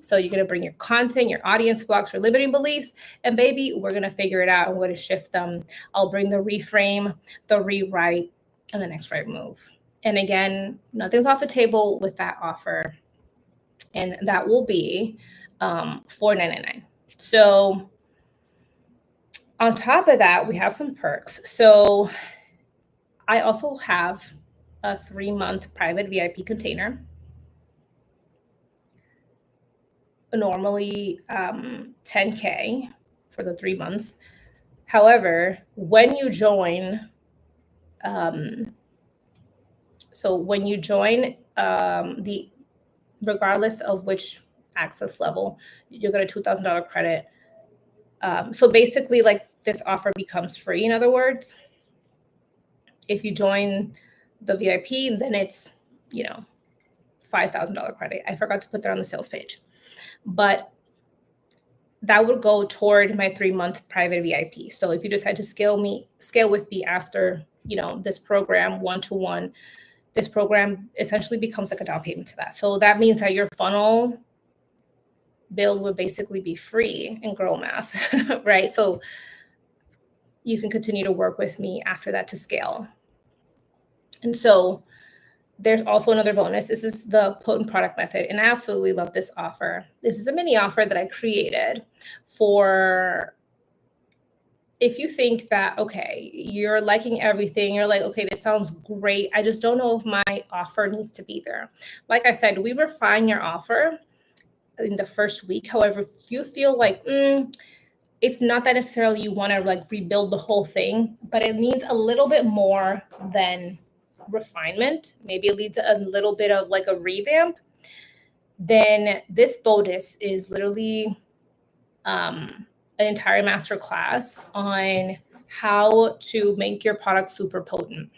So you're going to bring your content, your audience blocks, your limiting beliefs, and baby, we're going to figure it out. I'm going to shift them. I'll bring the reframe, the rewrite, and the next right move. And again, nothing's off the table with that offer. And that will be $4.99. So on top of that, we have some perks. So I also have a 3-month private VIP container. Normally $10K for the 3 months. However, when you join, the regardless of which access level, you'll get a $2,000 credit. So basically, like, this offer becomes free. In other words, if you join the VIP, then it's, $5,000 credit. I forgot to put that on the sales page, but that would go toward my 3-month private VIP. So if you decide to scale with me after, this program, one-to-one, this program essentially becomes like a down payment to that. So that means that your funnel build would basically be free in girl math, right? So you can continue to work with me after that to scale. And so there's also another bonus. This is the potent product method. And I absolutely love this offer. This is a mini offer that I created for, if you think that, okay, you're liking everything, you're like, okay, this sounds great, I just don't know if my offer needs to be there. Like I said, we refine your offer in the first week. However, if you feel like it's not that necessarily you want to like rebuild the whole thing, but it needs a little bit more than refinement, maybe it leads a little bit of like a revamp, then this bonus is literally an entire master class on how to make your product super potent.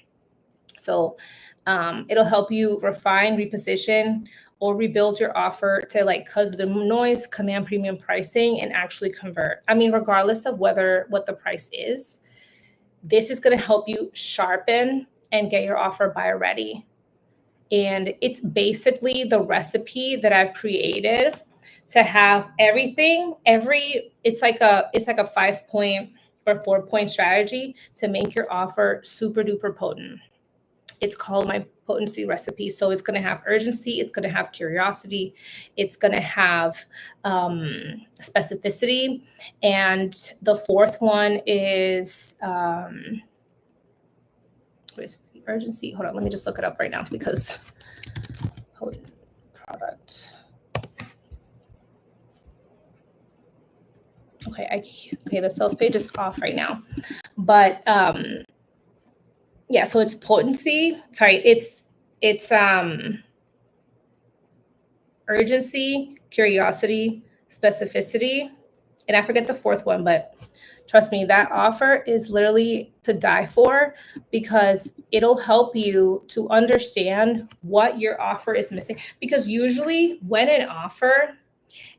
So it'll help you refine, reposition, or rebuild your offer to like cut the noise, command premium pricing, and actually convert. I mean, regardless of what the price is, this is going to help you sharpen and get your offer buyer ready. And it's basically the recipe that I've created to have everything, it's like a 5-point or 4-point strategy to make your offer super duper potent. It's called my potency recipe. So it's going to have urgency, it's going to have curiosity, it's going to have specificity. And the 4th one is urgency. Hold on, let me just look it up right now because potent product. Okay, the sales page is off right now. But yeah, so it's potency. Sorry, it's urgency, curiosity, specificity, and I forget the 4th one, but trust me, that offer is literally to die for because it'll help you to understand what your offer is missing. Because usually when an offer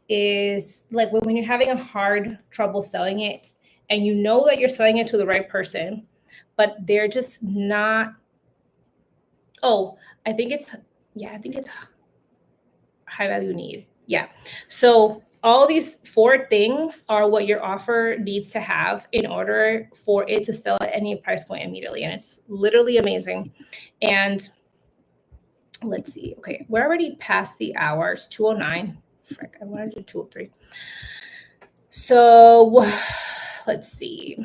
is like when you're having a hard trouble selling it and you know that you're selling it to the right person, but they're just not, I think it's high value need. Yeah. So all these 4 things are what your offer needs to have in order for it to sell at any price point immediately. And it's literally amazing. And let's see. Okay, we're already past the hours, 2:09. Frick, I wanted to do 2:03. So let's see.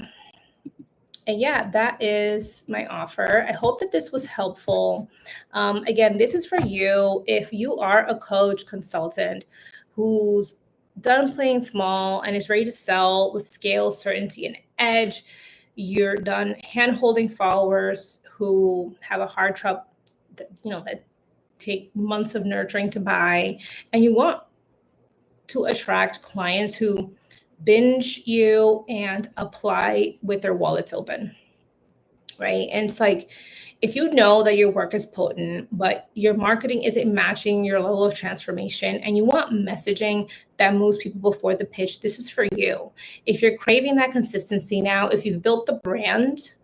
And yeah, that is my offer. I hope that this was helpful. Again, this is for you if you are a coach, consultant who's done playing small and is ready to sell with scale, certainty, and edge. You're done hand-holding followers who have a hard trouble, that take months of nurturing to buy, and you want to attract clients who binge you and apply with their wallets open, right? And it's like, if you know that your work is potent, but your marketing isn't matching your level of transformation and you want messaging that moves people before the pitch, this is for you. If you're craving that consistency now, if you've built the brand,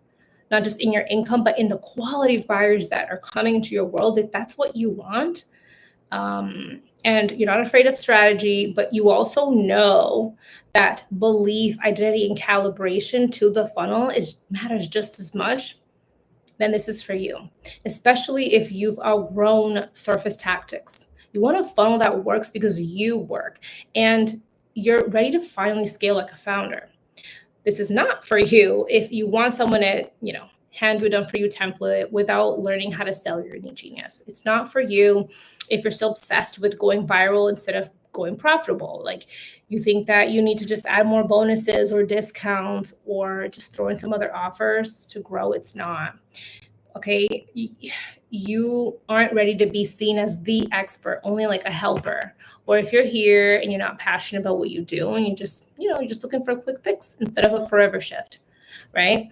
not just in your income, but in the quality of buyers that are coming into your world, if that's what you want, and you're not afraid of strategy, but you also know that belief, identity, and calibration to the funnel matters just as much, then this is for you, especially if you've outgrown surface tactics. You want a funnel that works because you work and you're ready to finally scale like a founder. This is not for you if you want someone to, hand you a done for you template without learning how to sell your unique genius. It's not for you if you're still obsessed with going viral instead of going profitable. Like, you think that you need to just add more bonuses or discounts or just throw in some other offers to grow. It's not. Okay. You aren't ready to be seen as the expert, only like a helper. Or if you're here and you're not passionate about what you do and you're just looking for a quick fix instead of a forever shift, right?